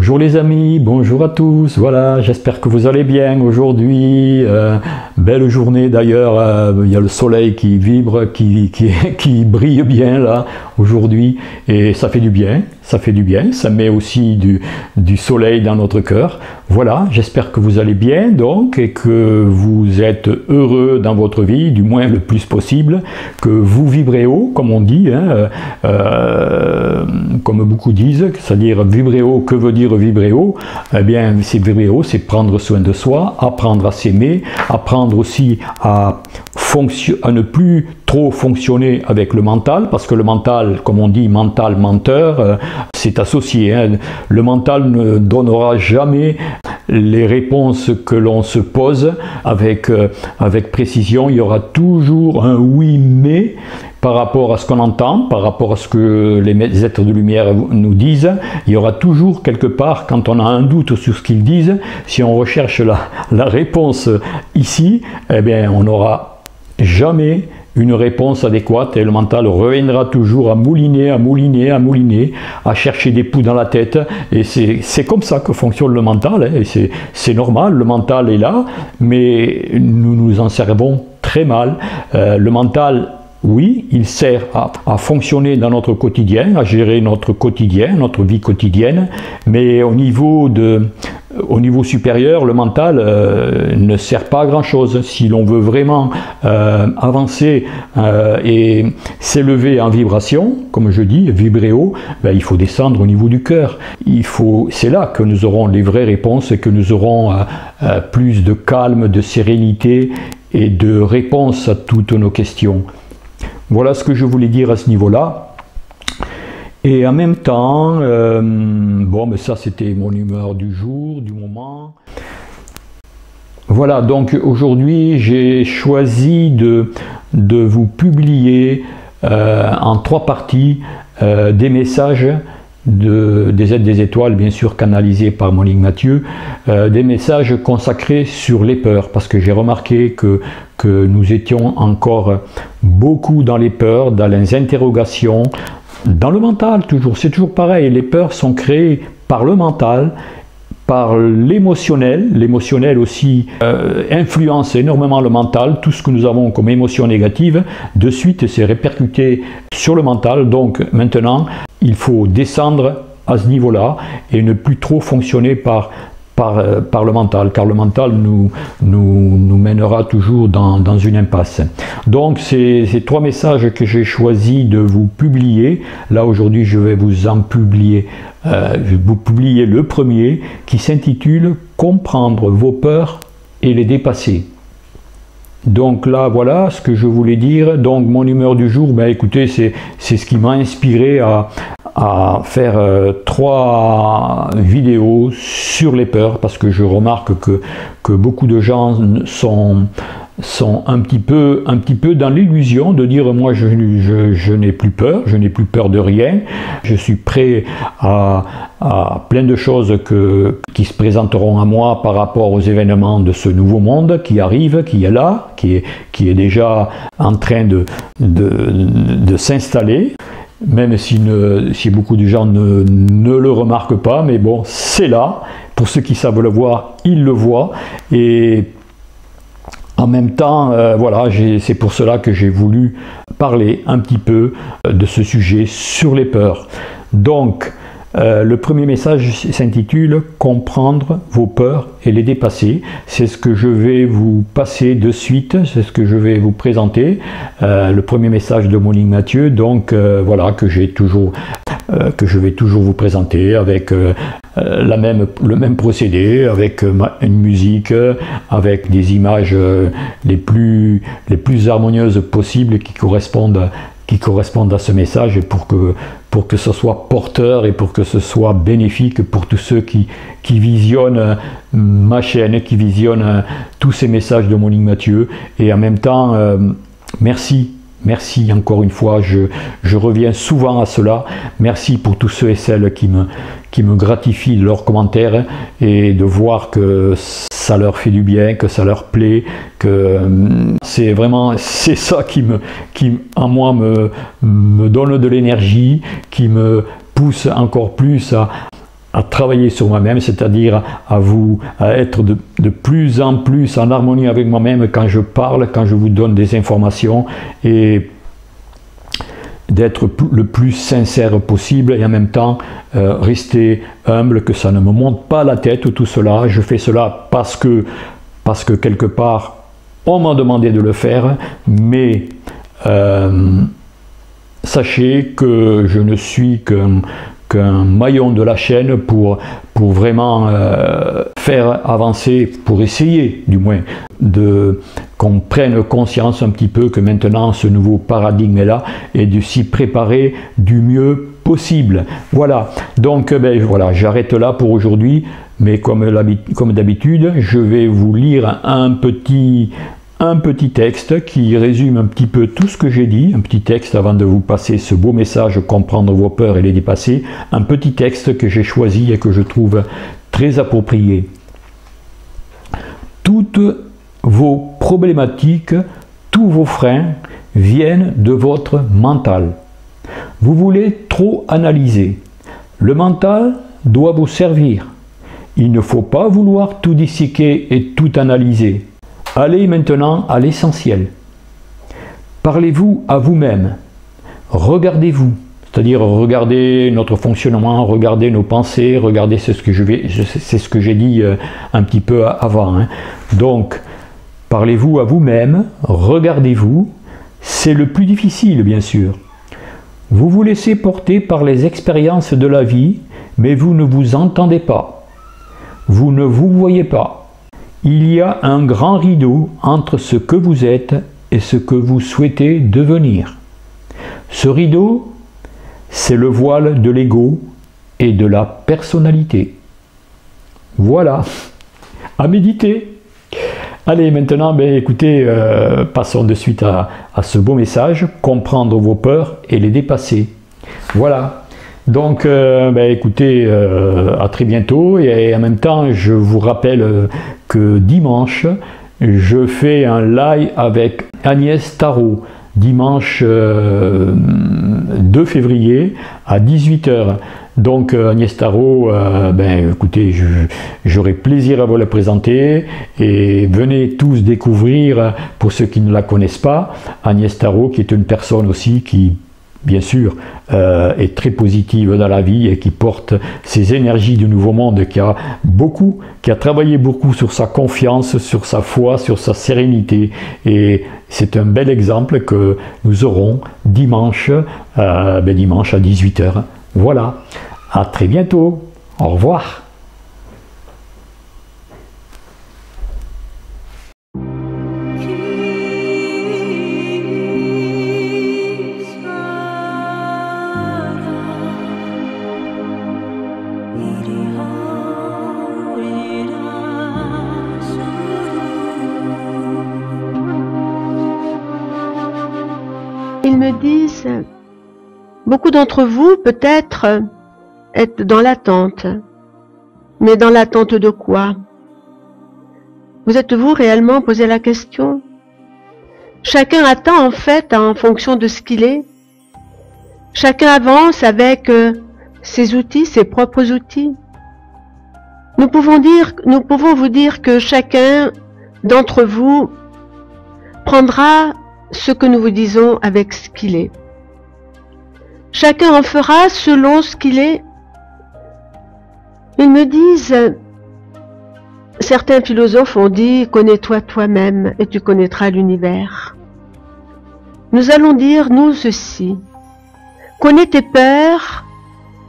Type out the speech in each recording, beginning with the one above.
Bonjour les amis, bonjour à tous, voilà, j'espère que vous allez bien aujourd'hui, belle journée d'ailleurs, il y a le soleil qui vibre, qui brille bien là aujourd'hui et ça fait du bien, ça met aussi du soleil dans notre cœur. Voilà, j'espère que vous allez bien donc et que vous êtes heureux dans votre vie, du moins le plus possible, que vous vibrez haut comme on dit, hein, comme beaucoup disent, c'est-à-dire vibrer haut, que veut dire vibrer haut? Eh bien, c'est vibrer haut, c'est prendre soin de soi, apprendre à s'aimer, apprendre aussi à ne plus trop fonctionner avec le mental, parce que le mental, comme on dit, mental, menteur, c'est associé. Hein. Le mental ne donnera jamais les réponses que l'on se pose avec précision. Il y aura toujours un oui mais par rapport à ce qu'on entend, par rapport à ce que les êtres de lumière nous disent. Il y aura toujours quelque part, quand on a un doute sur ce qu'ils disent, si on recherche la réponse ici, eh bien on n'aura jamais une réponse adéquate et le mental reviendra toujours à mouliner, à chercher des poux dans la tête. Et c'est comme ça que fonctionne le mental, hein, et c'est normal, le mental est là, mais nous nous en servons très mal. Le mental, oui, il sert à fonctionner dans notre quotidien, à gérer notre quotidien, notre vie quotidienne, mais au niveau supérieur, le mental ne sert pas à grand chose. Si l'on veut vraiment avancer et s'élever en vibration, comme je dis, vibrer haut, ben, il faut descendre au niveau du cœur. C'est là que nous aurons les vraies réponses et que nous aurons plus de calme, de sérénité et de réponse à toutes nos questions. Voilà ce que je voulais dire à ce niveau-là. Et en même temps, bon, mais ça c'était mon humeur du jour, du moment. Voilà, donc aujourd'hui j'ai choisi de vous publier en 3 parties des messages des aides des étoiles, bien sûr canalisés par Monique Mathieu, des messages consacrés sur les peurs, parce que j'ai remarqué que nous étions encore beaucoup dans les peurs, dans les interrogations, dans le mental toujours, c'est toujours pareil, les peurs sont créées par le mental, par l'émotionnel aussi influence énormément le mental, tout ce que nous avons comme émotion négative, de suite c'est répercuté sur le mental, donc maintenant il faut descendre à ce niveau-là et ne plus trop fonctionner par le mental, car le mental nous mènera toujours dans une impasse. Donc ces 3 messages que j'ai choisi de vous publier, là aujourd'hui je vais vous en publier, le premier qui s'intitule « Comprendre vos peurs et les dépasser ». Donc là, voilà ce que je voulais dire. Donc mon humeur du jour, ben écoutez, c'est ce qui m'a inspiré à faire 3 vidéos sur les peurs, parce que je remarque que beaucoup de gens sont un petit peu dans l'illusion de dire moi je n'ai plus peur, je n'ai plus peur de rien, je suis prêt à plein de choses qui se présenteront à moi par rapport aux événements de ce nouveau monde qui arrive, qui est là, qui est déjà en train de s'installer, même si beaucoup de gens ne le remarquent pas, mais bon, c'est là, pour ceux qui savent le voir, ils le voient, et en même temps, voilà, c'est pour cela que j'ai voulu parler un petit peu de ce sujet sur les peurs. Donc, le premier message s'intitule « Comprendre vos peurs et les dépasser ». C'est ce que je vais vous passer de suite, c'est ce que je vais vous présenter. Le premier message de Monique Mathieu, donc voilà, que je vais toujours vous présenter avec le même procédé, avec une musique, avec des images les plus harmonieuses possibles qui correspondent à ce message, et pour que ce soit porteur et pour que ce soit bénéfique pour tous ceux qui visionnent ma chaîne, qui visionnent tous ces messages de Monique Mathieu. Et en même temps, merci encore une fois, je reviens souvent à cela. Merci pour tous ceux et celles qui me gratifient de leurs commentaires et de voir que ça leur fait du bien, que ça leur plaît, que c'est ça qui en moi me donne de l'énergie, qui me pousse encore plus à travailler sur moi-même, c'est-à-dire à être de plus en plus en harmonie avec moi-même quand je parle, quand je vous donne des informations, et d'être le plus sincère possible, et en même temps rester humble, que ça ne me monte pas la tête tout cela. Je fais cela parce que quelque part on m'a demandé de le faire, mais sachez que je ne suis qu'un maillon de la chaîne pour vraiment faire avancer, pour essayer du moins qu'on prenne conscience un petit peu que maintenant ce nouveau paradigme est là, et de s'y préparer du mieux possible. Voilà, donc voilà, j'arrête là pour aujourd'hui, mais comme d'habitude, je vais vous lire un petit texte qui résume un petit peu tout ce que j'ai dit, un petit texte avant de vous passer ce beau message, comprendre vos peurs et les dépasser, un petit texte que j'ai choisi et que je trouve très approprié. Toutes vos problématiques, tous vos freins viennent de votre mental. Vous voulez trop analyser. Le mental doit vous servir. Il ne faut pas vouloir tout disséquer et tout analyser. Allez maintenant à l'essentiel. Parlez-vous à vous-même. Regardez-vous, c'est-à-dire regardez notre fonctionnement, regardez nos pensées, regardez c'est ce que j'ai dit un petit peu avant. Hein. Donc, parlez-vous à vous-même, regardez-vous. C'est le plus difficile, bien sûr. Vous vous laissez porter par les expériences de la vie, mais vous ne vous entendez pas. Vous ne vous voyez pas. Il y a un grand rideau entre ce que vous êtes et ce que vous souhaitez devenir. Ce rideau, c'est le voile de l'ego et de la personnalité. Voilà, à méditer. Allez, maintenant, écoutez, passons de suite à ce beau message, comprendre vos peurs et les dépasser. Voilà. Donc, écoutez, à très bientôt, et en même temps, je vous rappelle que dimanche, je fais un live avec Agnès Tarot, dimanche 2 février à 18 h. Donc Agnès Tarot, écoutez, j'aurai plaisir à vous la présenter, et venez tous découvrir, pour ceux qui ne la connaissent pas, Agnès Tarot, qui est une personne aussi qui, bien sûr, est très positive dans la vie et qui porte ces énergies du nouveau monde, qui a travaillé beaucoup sur sa confiance, sur sa foi, sur sa sérénité, et c'est un bel exemple que nous aurons dimanche, dimanche à 18 h. Voilà, à très bientôt, au revoir. Ils me disent, beaucoup d'entre vous peut-être êtes dans l'attente. Mais dans l'attente de quoi? Vous êtes-vous réellement posé la question? Chacun attend en fait en fonction de ce qu'il est. Chacun avance avec ses outils, ses propres outils. Nous pouvons vous dire que chacun d'entre vous prendra ce que nous vous disons avec ce qu'il est. Chacun en fera selon ce qu'il est. Ils me disent, certains philosophes ont dit, connais-toi toi-même et tu connaîtras l'univers. Nous allons dire, nous, ceci. Connais tes peurs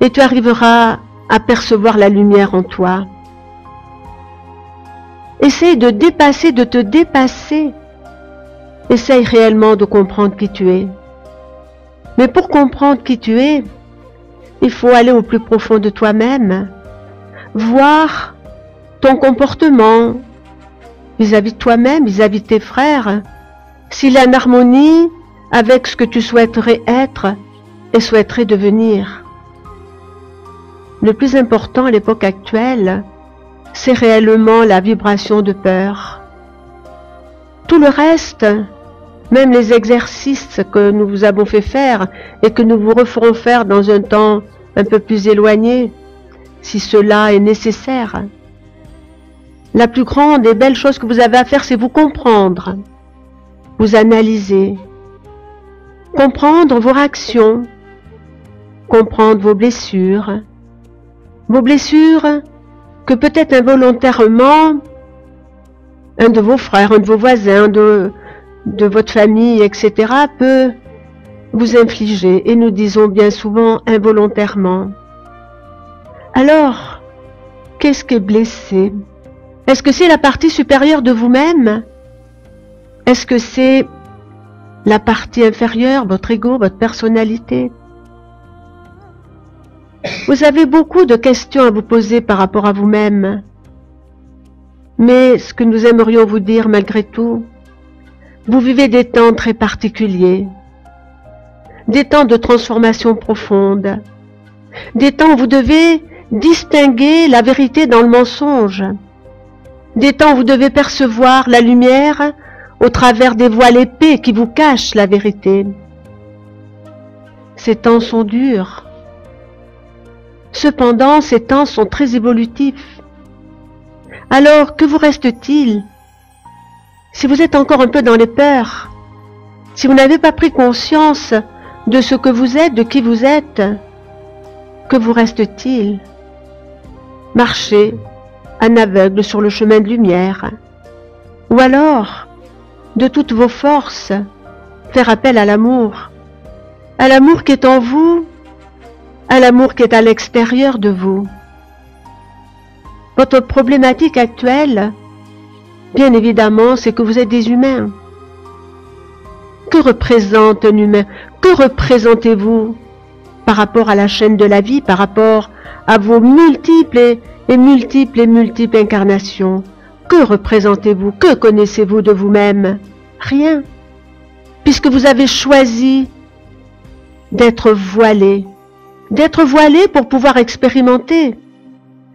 et tu arriveras à percevoir la lumière en toi. Essaye de te dépasser. Essaye réellement de comprendre qui tu es. Mais pour comprendre qui tu es, il faut aller au plus profond de toi-même, voir ton comportement vis-à-vis de toi-même, vis-à-vis de tes frères, s'il est en harmonie avec ce que tu souhaiterais être et souhaiterais devenir. Le plus important à l'époque actuelle, c'est réellement la vibration de peur. Tout le reste, même les exercices que nous vous avons fait faire et que nous vous referons faire dans un temps un peu plus éloigné, si cela est nécessaire. La plus grande et belle chose que vous avez à faire, c'est vous comprendre, vous analyser, comprendre vos réactions, comprendre vos blessures que peut-être involontairement, un de vos frères, un de vos voisins, de votre famille, etc., peut vous infliger, et nous disons bien souvent involontairement. Alors, qu'est-ce qui est blessé? Est-ce que c'est la partie supérieure de vous-même? Est-ce que c'est la partie inférieure, votre ego, votre personnalité? Vous avez beaucoup de questions à vous poser par rapport à vous-même. Mais ce que nous aimerions vous dire malgré tout, vous vivez des temps très particuliers, des temps de transformation profonde, des temps où vous devez distinguer la vérité dans le mensonge, des temps où vous devez percevoir la lumière au travers des voiles épais qui vous cachent la vérité. Ces temps sont durs. Cependant, ces temps sont très évolutifs. Alors, que vous reste-t-il si vous êtes encore un peu dans les peurs, si vous n'avez pas pris conscience de ce que vous êtes, de qui vous êtes, que vous reste-t-il? Marcher en aveugle sur le chemin de lumière, ou alors, de toutes vos forces, faire appel à l'amour qui est en vous, à l'amour qui est à l'extérieur de vous. Votre problématique actuelle, bien évidemment, c'est que vous êtes des humains. Que représente un humain? Que représentez-vous par rapport à la chaîne de la vie, par rapport à vos multiples incarnations? Que représentez-vous? Que connaissez-vous de vous-même? Rien. Puisque vous avez choisi d'être voilé pour pouvoir expérimenter,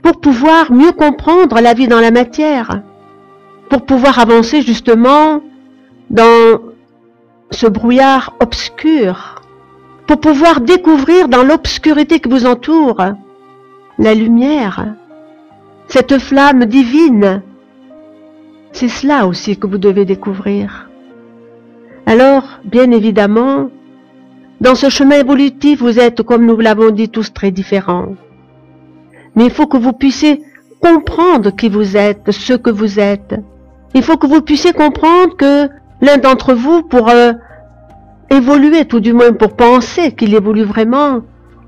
pour pouvoir mieux comprendre la vie dans la matière, pour pouvoir avancer justement dans ce brouillard obscur, pour pouvoir découvrir dans l'obscurité qui vous entoure la lumière, cette flamme divine. C'est cela aussi que vous devez découvrir. Alors, bien évidemment, dans ce chemin évolutif, vous êtes, comme nous l'avons dit, tous très différents. Mais il faut que vous puissiez comprendre qui vous êtes, ce que vous êtes. Il faut que vous puissiez comprendre que l'un d'entre vous, pour évoluer, tout du moins pour penser qu'il évolue vraiment,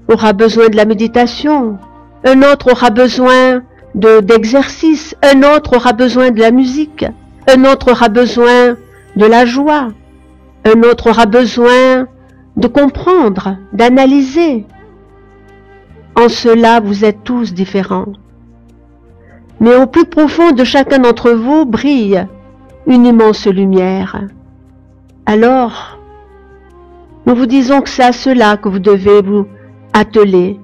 aura besoin de la méditation. Un autre aura besoin d'exercice. Un autre aura besoin de la musique. Un autre aura besoin de la joie. Un autre aura besoin de comprendre, d'analyser. En cela, vous êtes tous différents. Mais au plus profond de chacun d'entre vous brille une immense lumière. Alors, nous vous disons que c'est à cela que vous devez vous atteler,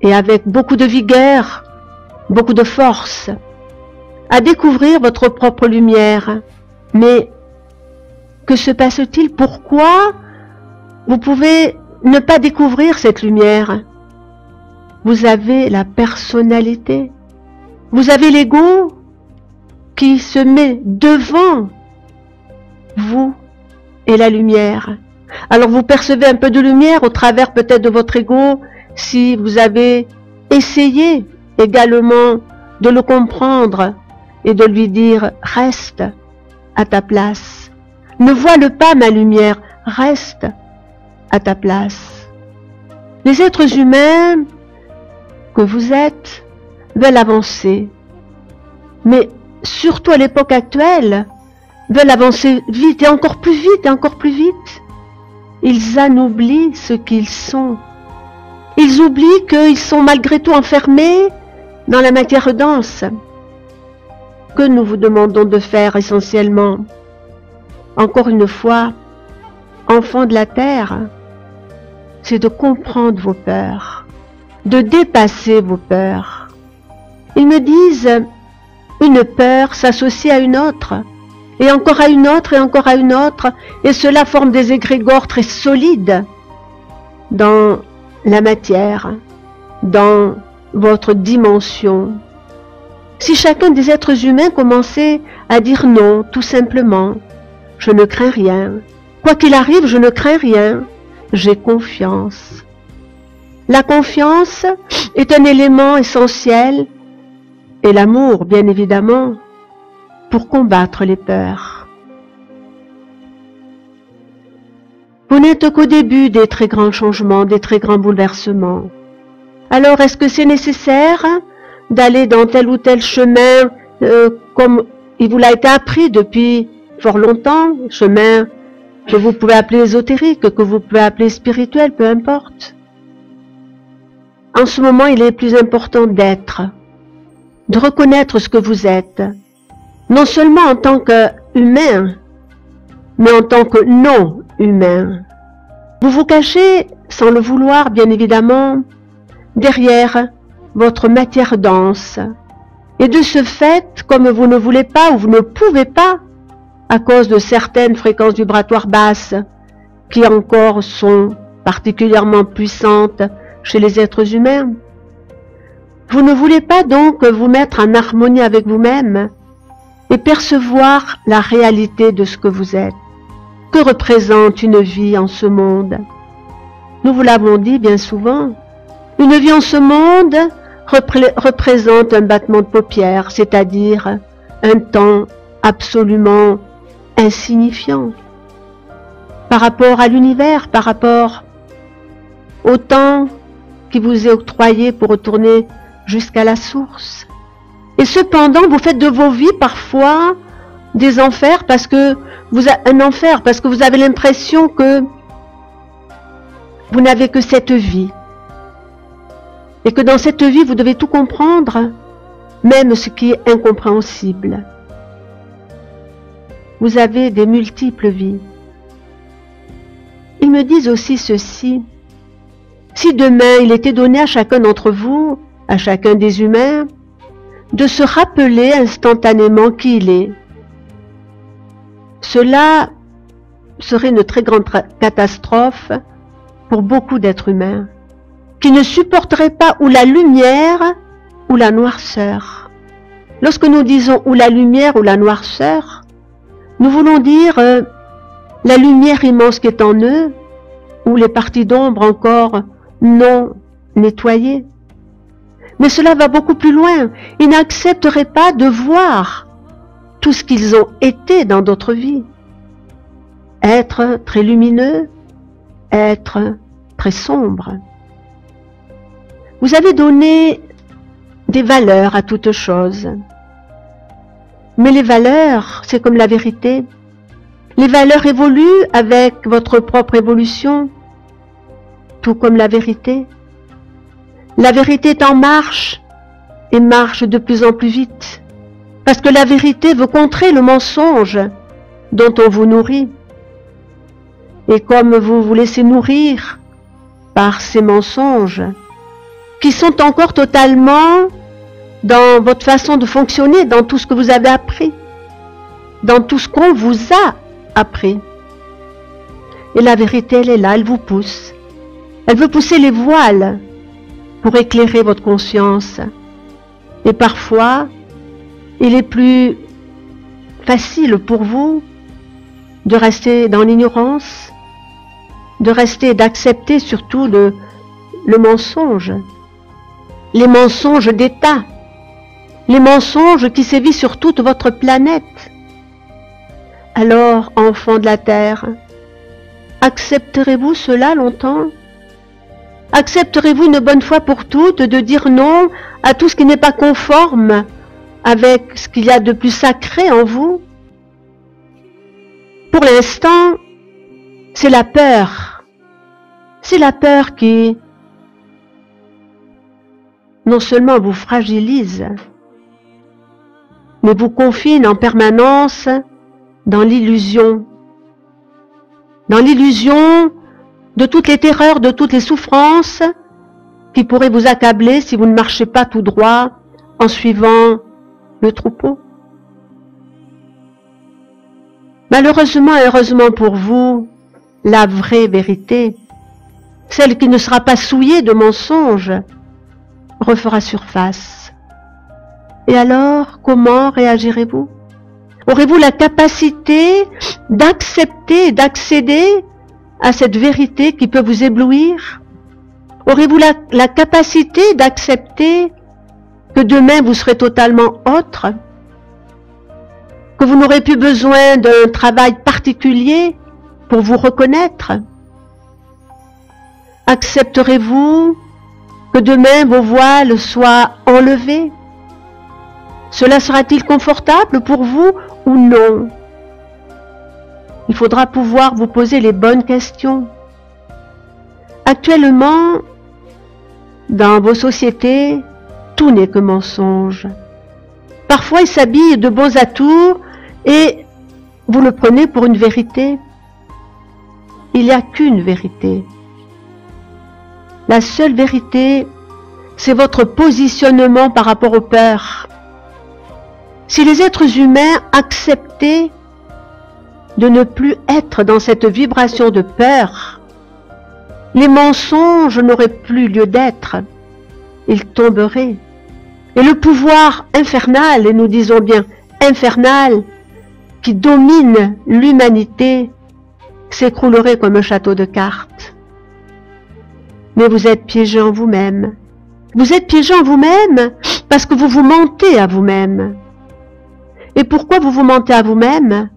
et avec beaucoup de vigueur, beaucoup de force, à découvrir votre propre lumière. Mais que se passe-t-il? Pourquoi vous pouvez ne pas découvrir cette lumière? Vous avez la personnalité, vous avez l'ego qui se met devant vous et la lumière. Alors vous percevez un peu de lumière au travers peut-être de votre ego, si vous avez essayé également de le comprendre et de lui dire « Reste à ta place, ne voile pas ma lumière, reste à ta place. » Les êtres humains que vous êtes veulent avancer, mais surtout à l'époque actuelle, veulent avancer vite et encore plus vite et encore plus vite. Ils anoublient ce qu'ils sont. Ils oublient qu'ils sont malgré tout enfermés dans la matière dense. Que nous vous demandons de faire essentiellement, encore une fois, enfants de la terre, c'est de comprendre vos peurs, de dépasser vos peurs. Ils me disent, une peur s'associe à une autre, et encore à une autre, et encore à une autre, et cela forme des égrégores très solides dans la matière, dans votre dimension. Si chacun des êtres humains commençait à dire non, tout simplement, je ne crains rien. Quoi qu'il arrive, je ne crains rien. J'ai confiance. La confiance est un élément essentiel, et l'amour, bien évidemment, pour combattre les peurs. Vous n'êtes qu'au début des très grands changements, des très grands bouleversements. Alors, est-ce que c'est nécessaire d'aller dans tel ou tel chemin comme il vous l'a été appris depuis fort longtemps, chemin que vous pouvez appeler ésotérique, que vous pouvez appeler spirituel, peu importe. En ce moment, il est plus important d'être, de reconnaître ce que vous êtes, non seulement en tant qu'humain, mais en tant que non-humain. Vous vous cachez, sans le vouloir bien évidemment, derrière votre matière dense. Et de ce fait, comme vous ne voulez pas ou vous ne pouvez pas, à cause de certaines fréquences vibratoires basses, qui encore sont particulièrement puissantes chez les êtres humains, vous ne voulez pas donc vous mettre en harmonie avec vous-même et percevoir la réalité de ce que vous êtes. Que représente une vie en ce monde? Nous vous l'avons dit bien souvent, une vie en ce monde représente un battement de paupières, c'est-à-dire un temps absolument insignifiant par rapport à l'univers, par rapport au temps qui vous est octroyé pour retourner jusqu'à la source. Et cependant, vous faites de vos vies parfois des enfers parce que vous avez l'impression que vous n'avez que cette vie. Et que dans cette vie, vous devez tout comprendre, même ce qui est incompréhensible. Vous avez des multiples vies. Ils me disent aussi ceci. Si demain, il était donné à chacun d'entre vous, à chacun des humains, de se rappeler instantanément qui il est, cela serait une très grande catastrophe pour beaucoup d'êtres humains, qui ne supporteraient pas ou la lumière ou la noirceur. Lorsque nous disons ou la lumière ou la noirceur, nous voulons dire la lumière immense qui est en eux, ou les parties d'ombre encore non nettoyées. Mais cela va beaucoup plus loin. Ils n'accepteraient pas de voir tout ce qu'ils ont été dans d'autres vies. Être très lumineux, être très sombre. Vous avez donné des valeurs à toute chose. Mais les valeurs, c'est comme la vérité. Les valeurs évoluent avec votre propre évolution, tout comme la vérité. La vérité est en marche et marche de plus en plus vite, parce que la vérité veut contrer le mensonge dont on vous nourrit. Et comme vous vous laissez nourrir par ces mensonges, qui sont encore totalement dans votre façon de fonctionner, dans tout ce que vous avez appris, dans tout ce qu'on vous a appris. Et la vérité, elle est là, elle vous pousse. Elle veut pousser les voiles pour éclairer votre conscience. Et parfois, il est plus facile pour vous de rester dans l'ignorance, de rester, d'accepter surtout le mensonge, les mensonges d'État, les mensonges qui sévissent sur toute votre planète. Alors, enfants de la terre, accepterez-vous cela longtemps? Accepterez-vous une bonne fois pour toutes de dire non à tout ce qui n'est pas conforme avec ce qu'il y a de plus sacré en vous? Pour l'instant, c'est la peur. C'est la peur qui non seulement vous fragilise, mais vous confine en permanence dans l'illusion de toutes les terreurs, de toutes les souffrances qui pourraient vous accabler si vous ne marchez pas tout droit en suivant le troupeau. Malheureusement et heureusement pour vous, la vraie vérité, celle qui ne sera pas souillée de mensonges, refera surface. Et alors, comment réagirez-vous? Aurez-vous la capacité d'accepter et d'accéder à cette vérité qui peut vous éblouir? Aurez-vous la capacité d'accepter que demain vous serez totalement autre? Que vous n'aurez plus besoin d'un travail particulier pour vous reconnaître? Accepterez-vous que demain vos voiles soient enlevés? Cela sera-t-il confortable pour vous ou non? Il faudra pouvoir vous poser les bonnes questions. Actuellement, dans vos sociétés, tout n'est que mensonge. Parfois, il s'habille de beaux atours et vous le prenez pour une vérité. Il n'y a qu'une vérité. La seule vérité, c'est votre positionnement par rapport aux peurs. Si les êtres humains acceptaient de ne plus être dans cette vibration de peur, les mensonges n'auraient plus lieu d'être. Ils tomberaient. Et le pouvoir infernal, et nous disons bien infernal, qui domine l'humanité, s'écroulerait comme un château de cartes. Mais vous êtes piégé en vous-même. Vous êtes piégé en vous-même parce que vous vous mentez à vous-même. Et pourquoi vous vous mentez à vous-même?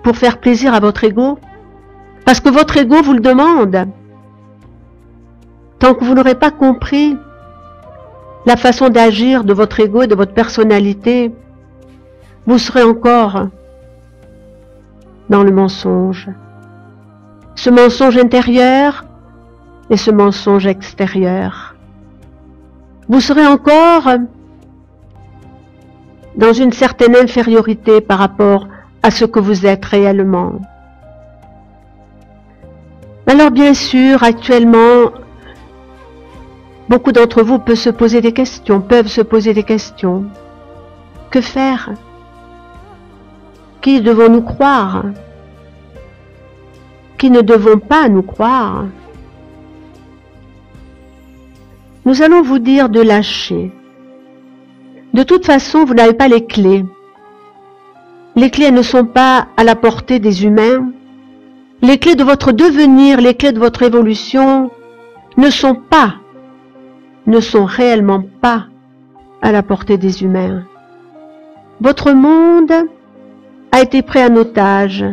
Pour faire plaisir à votre ego. Parce que votre ego vous le demande. Tant que vous n'aurez pas compris la façon d'agir de votre ego et de votre personnalité, vous serez encore dans le mensonge. Ce mensonge intérieur et ce mensonge extérieur. Vous serez encore dans une certaine infériorité par rapport à ce que vous êtes réellement. Alors bien sûr, actuellement, beaucoup d'entre vous peuvent se poser des questions. Que faire? Qui devons-nous croire? Qui ne devons pas nous croire? Nous allons vous dire de lâcher. De toute façon, vous n'avez pas les clés. Les clés ne sont pas à la portée des humains. Les clés de votre devenir, les clés de votre évolution ne sont réellement pas à la portée des humains. Votre monde a été pris en otage.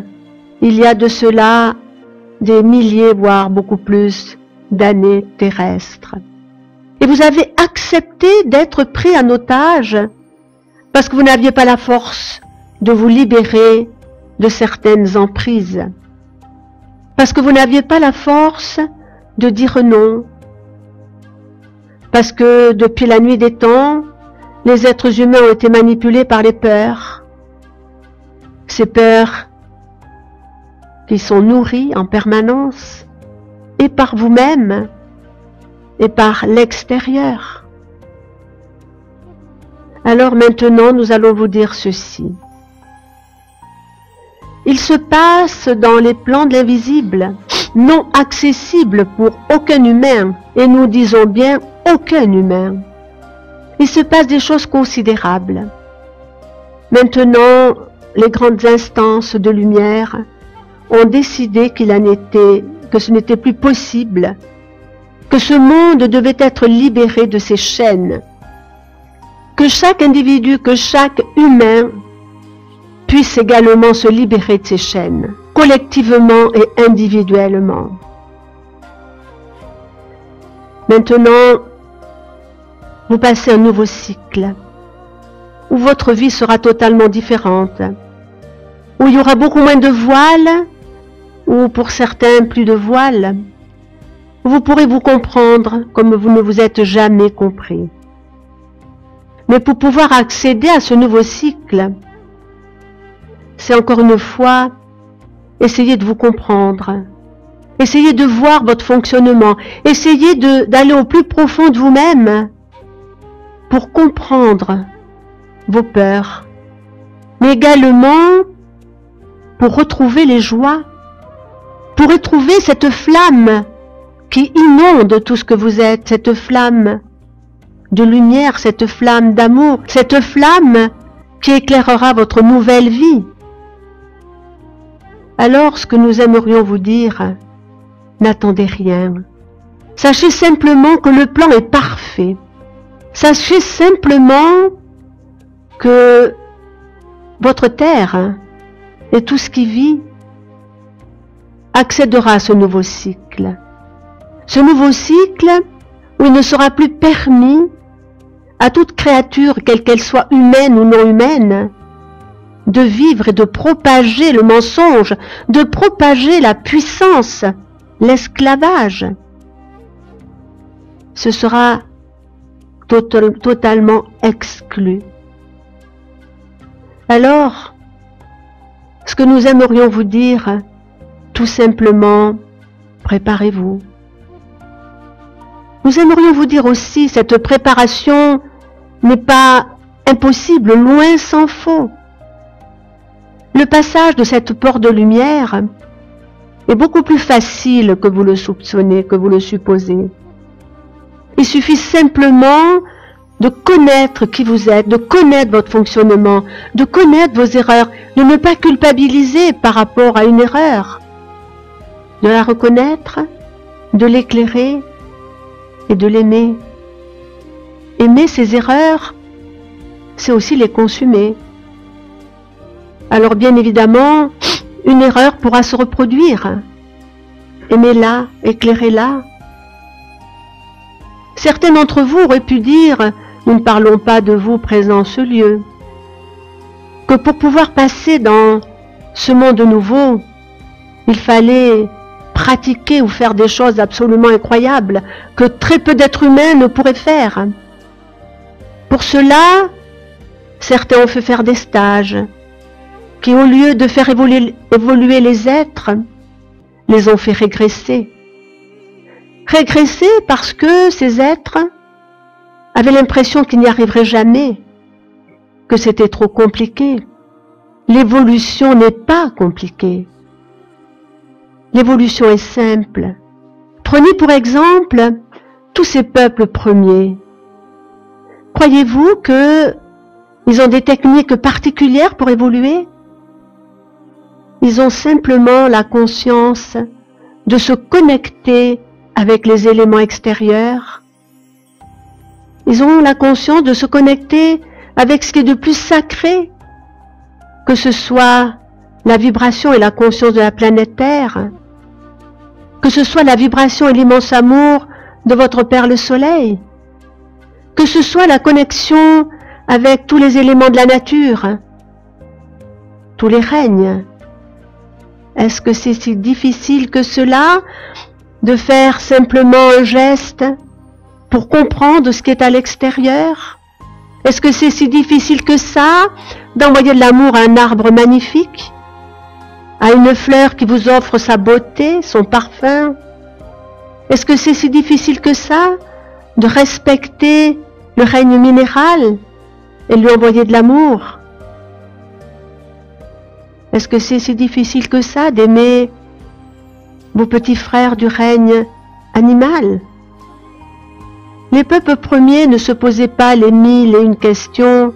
Il y a de cela des milliers, voire beaucoup plus d'années terrestres. Et vous avez accepté d'être pris en otage parce que vous n'aviez pas la force de vous libérer de certaines emprises. Parce que vous n'aviez pas la force de dire non. Parce que depuis la nuit des temps, les êtres humains ont été manipulés par les peurs. Ces peurs qui sont nourries en permanence et par vous-même et par l'extérieur. Alors maintenant, nous allons vous dire ceci. Il se passe dans les plans de l'invisible, non accessibles pour aucun humain, et nous disons bien aucun humain. Il se passe des choses considérables. Maintenant, les grandes instances de lumière ont décidé que ce n'était plus possible, que ce monde devait être libéré de ses chaînes, que chaque individu, que chaque humain puisse également se libérer de ses chaînes, collectivement et individuellement. Maintenant, vous passez un nouveau cycle, où votre vie sera totalement différente, où il y aura beaucoup moins de voiles, ou pour certains plus de voiles, où vous pourrez vous comprendre comme vous ne vous êtes jamais compris. Mais pour pouvoir accéder à ce nouveau cycle, c'est encore une fois, essayez de vous comprendre, essayez de voir votre fonctionnement, essayez d'aller au plus profond de vous-même pour comprendre vos peurs, mais également pour retrouver les joies, pour retrouver cette flamme qui inonde tout ce que vous êtes, cette flamme de lumière, cette flamme d'amour, cette flamme qui éclairera votre nouvelle vie. Alors, ce que nous aimerions vous dire, n'attendez rien. Sachez simplement que le plan est parfait. Sachez simplement que votre terre et tout ce qui vit accédera à ce nouveau cycle. Ce nouveau cycle où il ne sera plus permis à toute créature, quelle qu'elle soit humaine ou non humaine, de vivre et de propager le mensonge, de propager la puissance, l'esclavage. Ce sera totalement exclu. Alors, ce que nous aimerions vous dire, tout simplement, préparez-vous. Nous aimerions vous dire aussi, cette préparation n'est pas impossible, loin s'en faut. Le passage de cette porte de lumière est beaucoup plus facile que vous le soupçonnez, que vous le supposez. Il suffit simplement de connaître qui vous êtes, de connaître votre fonctionnement, de connaître vos erreurs, de ne pas culpabiliser par rapport à une erreur, de la reconnaître, de l'éclairer et de l'aimer. Aimer ses erreurs, c'est aussi les consumer. Alors bien évidemment, une erreur pourra se reproduire. Aimez-la, éclairez-la. Certains d'entre vous auraient pu dire, nous ne parlons pas de vous présents en ce lieu, que pour pouvoir passer dans ce monde nouveau, il fallait pratiquer ou faire des choses absolument incroyables que très peu d'êtres humains ne pourraient faire. Pour cela, certains ont fait faire des stages qui, au lieu de faire évoluer les êtres, les ont fait régresser. Régresser parce que ces êtres avaient l'impression qu'ils n'y arriveraient jamais, que c'était trop compliqué. L'évolution n'est pas compliquée. L'évolution est simple. Prenez pour exemple tous ces peuples premiers. Croyez-vous qu'ils ont des techniques particulières pour évoluer? Ils ont simplement la conscience de se connecter avec les éléments extérieurs. Ils ont la conscience de se connecter avec ce qui est de plus sacré, que ce soit la vibration et la conscience de la planète Terre, que ce soit la vibration et l'immense amour de votre Père le Soleil, que ce soit la connexion avec tous les éléments de la nature, tous les règnes. Est-ce que c'est si difficile que cela de faire simplement un geste pour comprendre ce qui est à l'extérieur? Est-ce que c'est si difficile que ça d'envoyer de l'amour à un arbre magnifique, à une fleur qui vous offre sa beauté, son parfum? Est-ce que c'est si difficile que ça de respecter le règne minéral et lui envoyer de l'amour? Est-ce que c'est si difficile que ça d'aimer vos petits frères du règne animal? Les peuples premiers ne se posaient pas les 1001 questions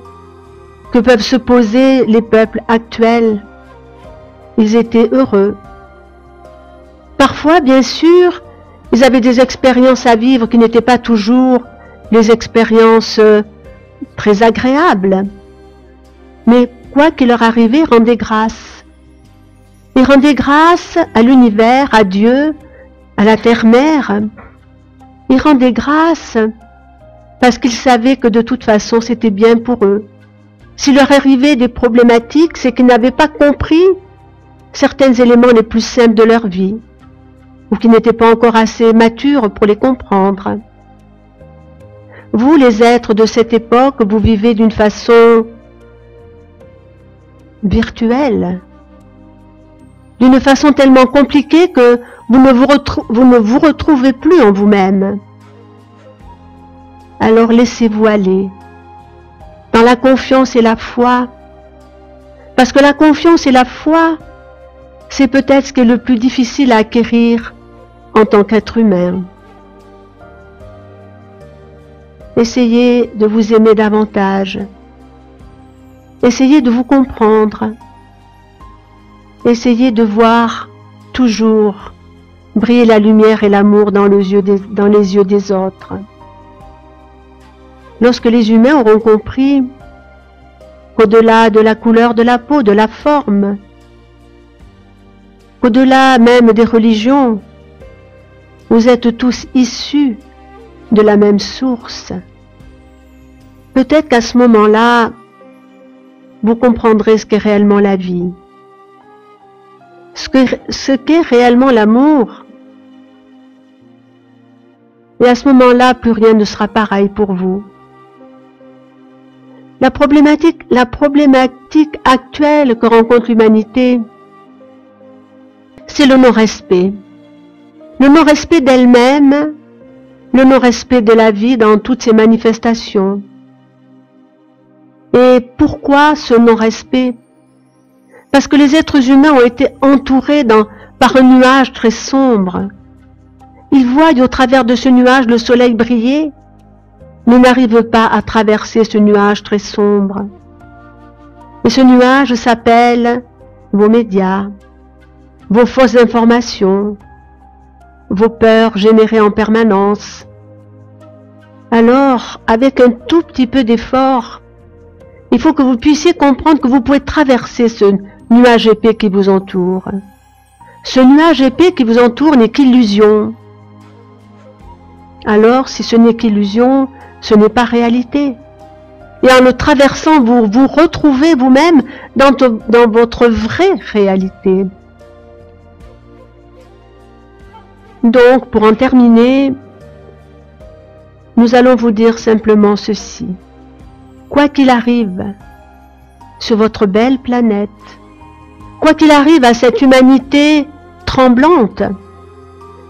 que peuvent se poser les peuples actuels. Ils étaient heureux. Parfois, bien sûr, ils avaient des expériences à vivre qui n'étaient pas toujours les expériences très agréables. Mais quoi qu'il leur arrivait, rendaient grâce. Ils rendaient grâce à l'univers, à Dieu, à la terre-mère. Ils rendaient grâce parce qu'ils savaient que de toute façon c'était bien pour eux. S'il leur arrivait des problématiques, c'est qu'ils n'avaient pas compris certains éléments les plus simples de leur vie, ou qui n'étaient pas encore assez matures pour les comprendre. Vous, les êtres de cette époque, vous vivez d'une façon virtuelle, d'une façon tellement compliquée que vous ne vous retrouverez plus en vous-même. Alors laissez-vous aller dans la confiance et la foi, parce que la confiance et la foi, c'est peut-être ce qui est le plus difficile à acquérir en tant qu'être humain. Essayez de vous aimer davantage. Essayez de vous comprendre. Essayez de voir toujours briller la lumière et l'amour dans les yeux des autres. Lorsque les humains auront compris qu'au-delà de la couleur de la peau, de la forme, qu'au-delà même des religions, vous êtes tous issus de la même source, peut-être qu'à ce moment-là, vous comprendrez ce qu'est réellement la vie, ce qu'est réellement l'amour. Et à ce moment-là, plus rien ne sera pareil pour vous. La problématique actuelle que rencontre l'humanité, c'est le non-respect. Le non-respect d'elle-même, le non-respect de la vie dans toutes ses manifestations. Et pourquoi ce non-respect? Parce que les êtres humains ont été entourés par un nuage très sombre. Ils voient au travers de ce nuage le soleil briller, mais n'arrivent pas à traverser ce nuage très sombre. Et ce nuage s'appelle vos médias, vos fausses informations, vos peurs générées en permanence. Alors, avec un tout petit peu d'effort, il faut que vous puissiez comprendre que vous pouvez traverser ce nuage épais qui vous entoure. Ce nuage épais qui vous entoure n'est qu'illusion. Alors, si ce n'est qu'illusion, ce n'est pas réalité. Et en le traversant, vous vous retrouvez vous-même dans votre vraie réalité. Donc, pour en terminer, nous allons vous dire simplement ceci. Quoi qu'il arrive sur votre belle planète, quoi qu'il arrive à cette humanité tremblante,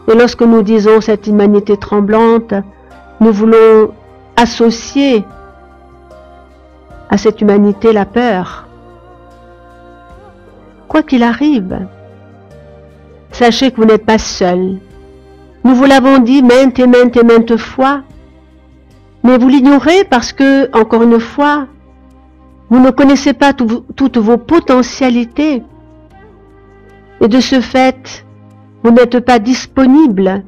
et lorsque nous disons cette humanité tremblante, nous voulons associer à cette humanité la peur. Quoi qu'il arrive, sachez que vous n'êtes pas seul. Nous vous l'avons dit maintes et maintes fois, mais vous l'ignorez parce que, encore une fois, vous ne connaissez pas toutes vos potentialités. Et de ce fait, vous n'êtes pas disponible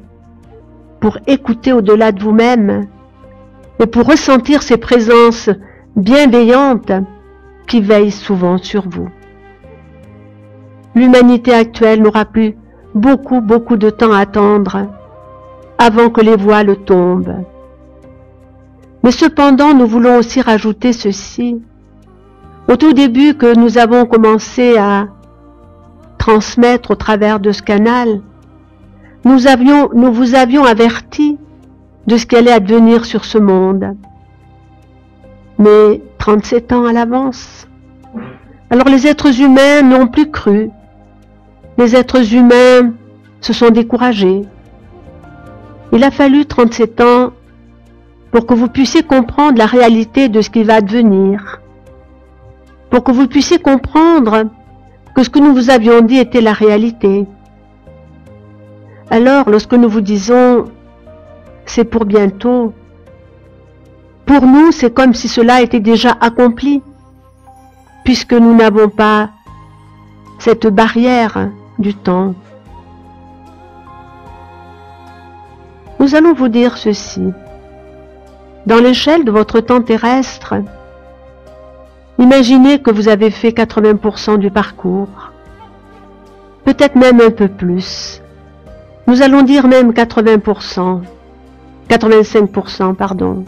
pour écouter au-delà de vous-même et pour ressentir ces présences bienveillantes qui veillent souvent sur vous. L'humanité actuelle n'aura plus beaucoup de temps à attendre avant que les voiles tombent. Mais cependant, nous voulons aussi rajouter ceci. Au tout début que nous avons commencé à transmettre au travers de ce canal, nous vous avions averti de ce qui allait advenir sur ce monde. Mais 37 ans à l'avance. Alors les êtres humains n'ont plus cru. Les êtres humains se sont découragés. Il a fallu 37 ans pour que vous puissiez comprendre la réalité de ce qui va advenir. Pour que vous puissiez comprendre que ce que nous vous avions dit était la réalité. Alors, lorsque nous vous disons « c'est pour bientôt », pour nous, c'est comme si cela était déjà accompli, puisque nous n'avons pas cette barrière du temps. Nous allons vous dire ceci. Dans l'échelle de votre temps terrestre, imaginez que vous avez fait 80% du parcours, peut-être même un peu plus. Nous allons dire même 80%, 85%, pardon.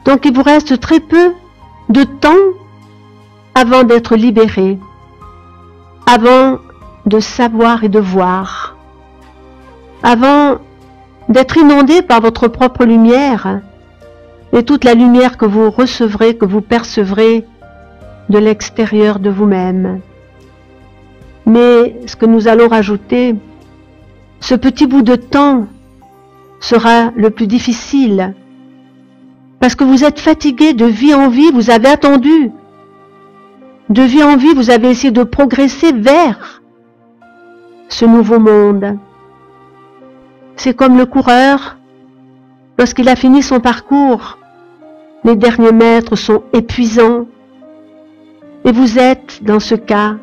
Donc il vous reste très peu de temps avant d'être libéré, avant de savoir et de voir, avant d'être inondé par votre propre lumière et toute la lumière que vous recevrez, que vous percevrez de l'extérieur de vous-même. Mais ce que nous allons rajouter, ce petit bout de temps sera le plus difficile, parce que vous êtes fatigué de vie en vie, vous avez attendu. De vie en vie, vous avez essayé de progresser vers ce nouveau monde. C'est comme le coureur lorsqu'il a fini son parcours, les derniers mètres sont épuisants. Et vous êtes dans ce cas.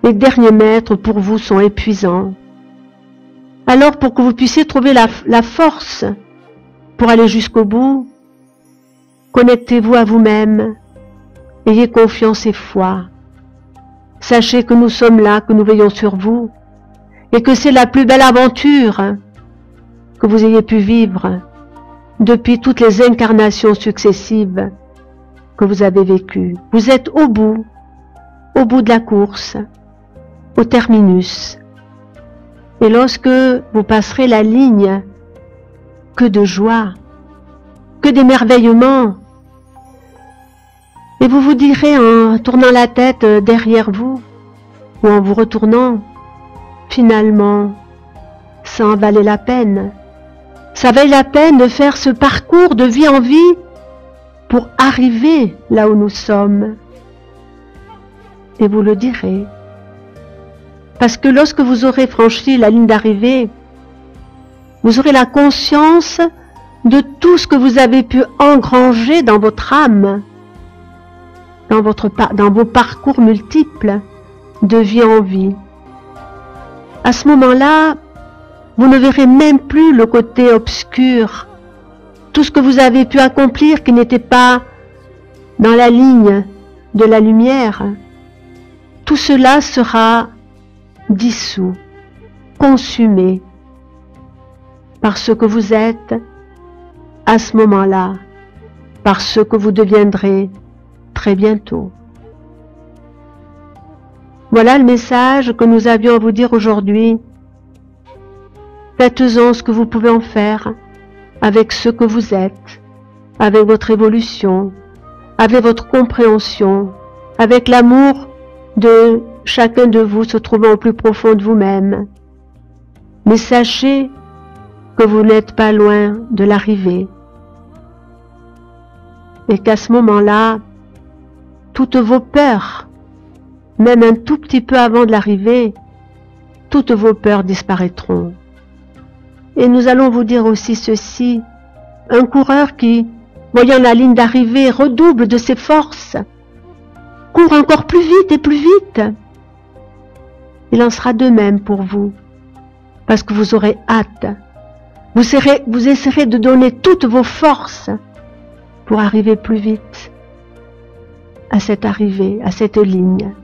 Les derniers mètres pour vous sont épuisants. Alors pour que vous puissiez trouver la force pour aller jusqu'au bout, connectez-vous à vous-même. Ayez confiance et foi. Sachez que nous sommes là, que nous veillons sur vous, et que c'est la plus belle aventure que vous ayez pu vivre depuis toutes les incarnations successives que vous avez vécues. Vous êtes au bout de la course, au terminus. Et lorsque vous passerez la ligne, que de joie, que d'émerveillement. Et vous vous direz en tournant la tête derrière vous, ou en vous retournant, finalement, ça en valait la peine. Ça valait la peine de faire ce parcours de vie en vie pour arriver là où nous sommes. Et vous le direz. Parce que lorsque vous aurez franchi la ligne d'arrivée, vous aurez la conscience de tout ce que vous avez pu engranger dans votre âme, dans vos parcours multiples de vie en vie. À ce moment-là, vous ne verrez même plus le côté obscur, tout ce que vous avez pu accomplir qui n'était pas dans la ligne de la lumière. Tout cela sera dissous, consumé par ce que vous êtes à ce moment-là, par ce que vous deviendrez très bientôt. Voilà le message que nous avions à vous dire aujourd'hui. Faites-en ce que vous pouvez en faire avec ce que vous êtes, avec votre évolution, avec votre compréhension, avec l'amour de chacun de vous se trouvant au plus profond de vous-même. Mais sachez que vous n'êtes pas loin de l'arrivée et qu'à ce moment-là, toutes vos peurs, même un tout petit peu avant de l'arrivée, toutes vos peurs disparaîtront. Et nous allons vous dire aussi ceci, un coureur qui, voyant la ligne d'arrivée, redouble de ses forces, court encore plus vite et plus vite. Il en sera de même pour vous, parce que vous aurez hâte. Vous essaierez de donner toutes vos forces pour arriver plus vite à cette arrivée, à cette ligne.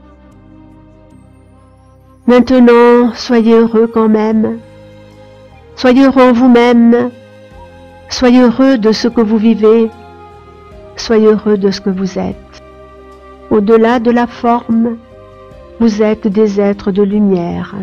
Maintenant, soyez heureux quand même. Soyez heureux en vous-même. Soyez heureux de ce que vous vivez. Soyez heureux de ce que vous êtes. Au-delà de la forme, vous êtes des êtres de lumière.